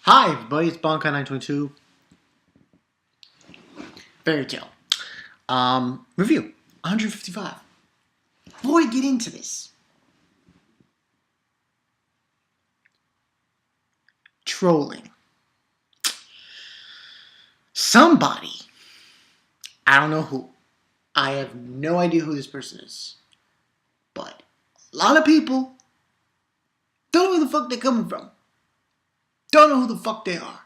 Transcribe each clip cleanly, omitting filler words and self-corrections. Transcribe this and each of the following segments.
Hi everybody, it's Bonkai922. Fairy Tale. Review 155. Before I get into this, trolling. Somebody, I don't know who, I have no idea who this person is, but a lot of people don't know who the fuck they're coming from. Don't know who the fuck they are.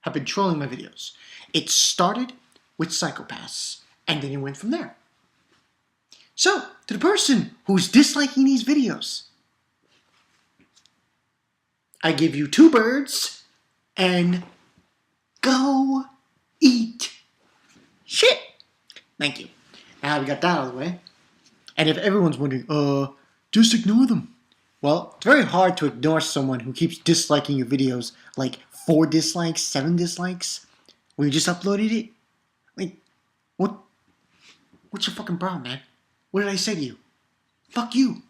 Have been trolling my videos. It started with psychopaths, and then it went from there. So, to the person who's disliking these videos, I give you 2 birds and go eat shit. Thank you. Now we got that out of the way. And if everyone's wondering, just ignore them. Well, it's very hard to ignore someone who keeps disliking your videos, like 4 dislikes, 7 dislikes, when you just uploaded it. Like, what's your fucking problem, man? What did I say to you? Fuck you.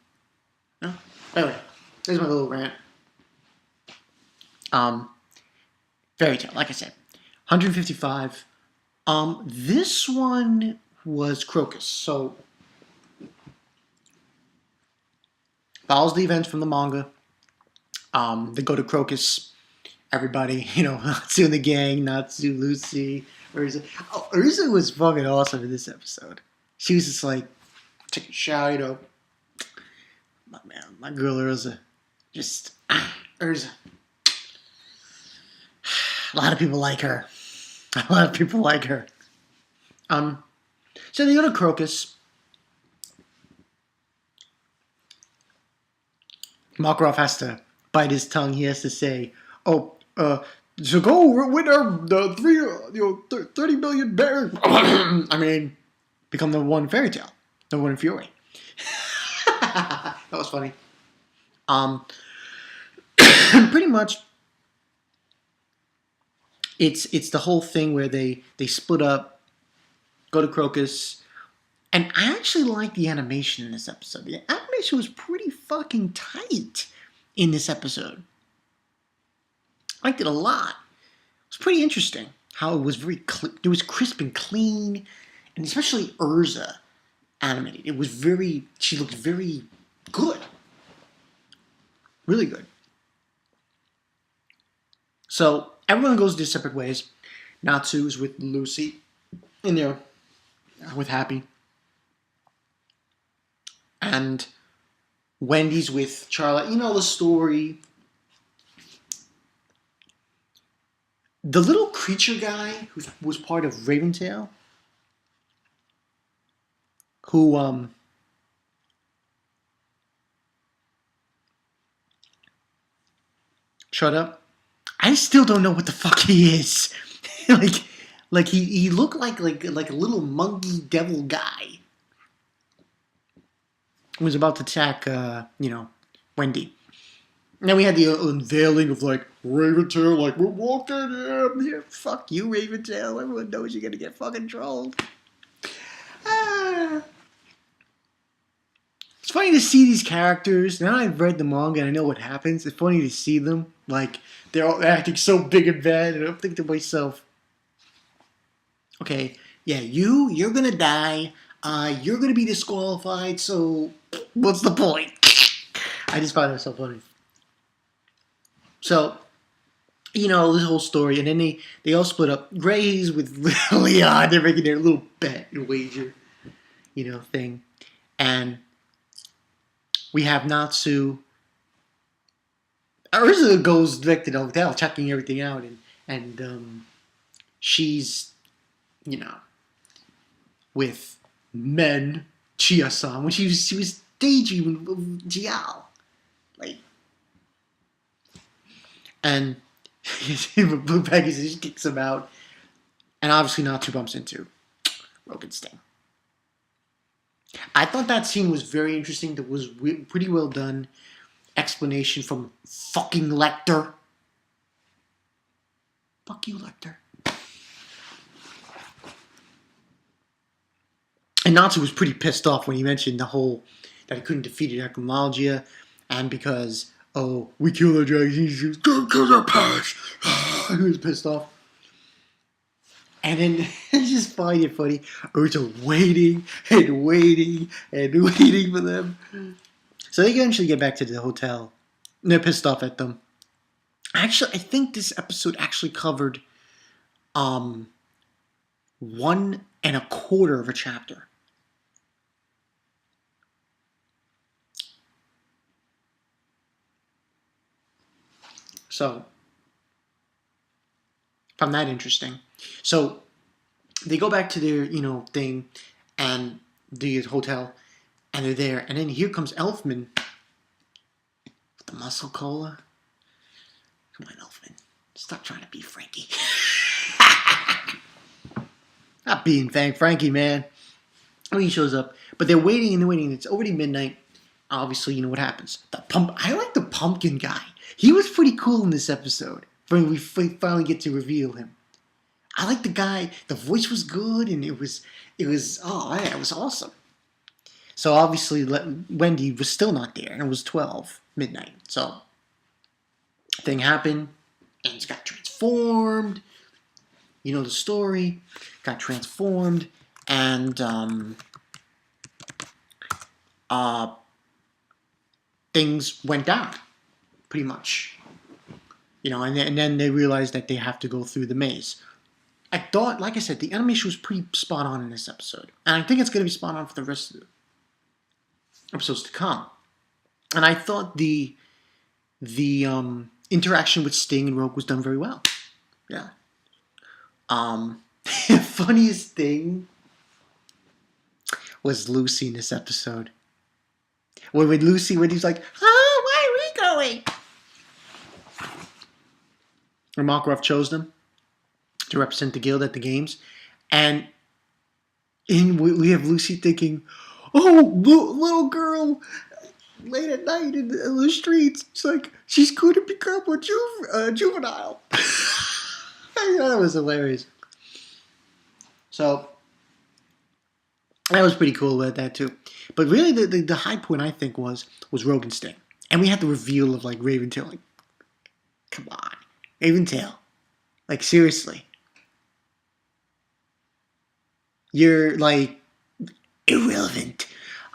No? Anyway, there's my little rant. Fairy Tale, like I said. 155. This one was Crocus, so follows the events from the manga. They go to Crocus. Everybody, Natsu and the gang, Natsu, Lucy, ERZA. Oh, ERZA was fucking awesome in this episode. She was just like, take a shower, my girl ERZA. Just, ERZA. A lot of people like her. So they go to Crocus. Makarov has to bite his tongue. He has to say, so go win the 30 million bears. Become the one Fairy Tale. The one Fury. That was funny. Pretty much, it's the whole thing where they split up, go to Crocus, and I actually like the animation in this episode. The animation was pretty fucking tight in this episode. I liked it a lot. It was pretty interesting how it was it was crisp and clean, and especially ERZA animated. She looked very good. Really good. So everyone goes their separate ways. Natsu is with Lucy in there with Happy. And Wendy's with Charlotte. You know the story. The little creature guy who was part of Raventail, who shut up. I still don't know what the fuck he is. like he looked like a little monkey devil guy. Who was about to attack Wendy. And then we had the unveiling of Raventail, we're walking in. Yeah, fuck you, Raventail. Everyone knows you're gonna get fucking trolled. It's funny to see these characters. Now I've read the manga and I know what happens. It's funny to see them. They're all acting so big and bad, and I'm thinking to myself, okay, yeah, you're gonna die. You're gonna be disqualified, so what's the point? I just find that so funny. So, this whole story, and then they all split up. Gray's with Leon, they're making their little bet and wager, thing. And we have Natsu. ERZA goes back to the hotel, checking everything out, and she's, with men, Chia-san, when she was daydreaming with Jiao. And Blue Peggy says she kicks him out. And obviously Natsu bumps into Rokenstein. I thought that scene was very interesting. That was pretty well done. Explanation from fucking Lecter. Fuck you, Lecter. And Natsu was pretty pissed off when he mentioned that he couldn't defeat Acromalgia, and because oh, we killed our dragons. He goes, go kill our pets. He was pissed off. And then I just find it funny. Urza waiting and waiting and waiting for them. So they eventually get back to the hotel. And they're pissed off at them. Actually, I think this episode actually covered 1.25 of a chapter. So, found that interesting. So, they go back to their, thing, and the hotel, and they're there, and then here comes Elfman with the muscle cola. Come on, Elfman. Stop trying to be Frankie. Not being Frankie, man. When he shows up, but they're waiting and they're waiting. It's already midnight. Obviously, you know what happens. I like the pumpkin guy. He was pretty cool in this episode. When we finally get to reveal him. I like the guy. The voice was good, and it was awesome. So obviously, Wendy was still not there, and it was 12 midnight. So thing happened, and it got transformed. You know the story. Got transformed, and things went down, pretty much. And then they realized that they have to go through the maze. I thought, like I said, the animation was pretty spot on in this episode. And I think it's going to be spot on for the rest of the episodes to come. And I thought the interaction with Sting and Rogue was done very well. Yeah. The funniest thing was Lucy in this episode. When he's like, oh, where are we going? And Makarov chose them to represent the guild at the games. And we have Lucy thinking, oh, little girl, late at night in the streets. It's like, she's going to become a juvenile. I thought that was hilarious. So, that was pretty cool about that too. But really, the high point, I think, was Rogue and Sting. And we had the reveal of, like, Raventail. Like, come on. Raventail. Like, seriously. You're, like, irrelevant.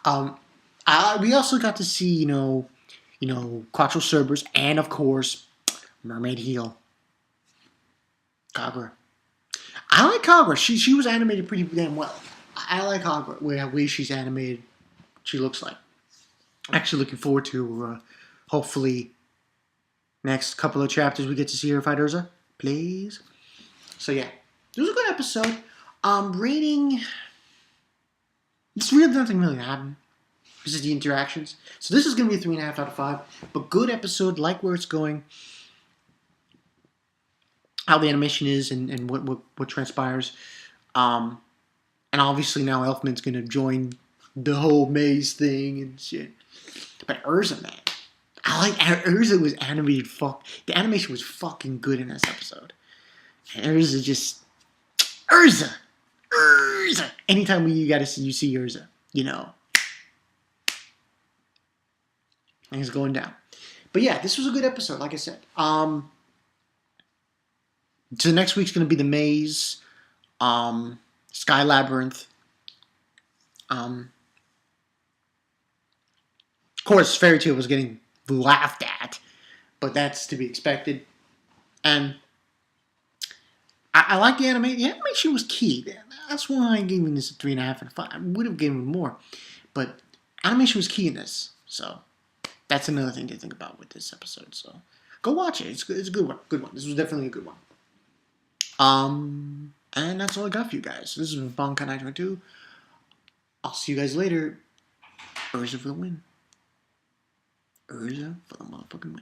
We also got to see, Quattro Cerberus and, of course, Mermaid Heel. Kagura. I like Kagura. She was animated pretty damn well. I like Kagura, the way she's animated. She looks like. Actually looking forward to, hopefully, next couple of chapters we get to see her fight Urza. Please. So, yeah. It was a good episode. Rating... It's really nothing really happened. This is the interactions. So this is going to be a 3.5 out of 5. But good episode. Like where it's going. How the animation is and what transpires. And obviously now Elfman's going to join the whole maze thing and shit. But Urza, man. I like Urza was animated. The animation was fucking good in this episode. And Urza just... Urza! Anytime you see Urza, things going down. But yeah, this was a good episode, like I said. So next week's going to be the maze, Sky Labyrinth. Of course, Fairy Tail was getting laughed at, but that's to be expected. And I like the animation. The animation was key. That's why I'm giving this a 3.5 out of 5. I would have given it more, but animation was key in this. So that's another thing to think about with this episode. So go watch it. It's a good one. Good one. This was definitely a good one. And that's all I got for you guys. This has been Bonkai 922. I'll see you guys later. Urza for the win. Urza for the motherfucking win.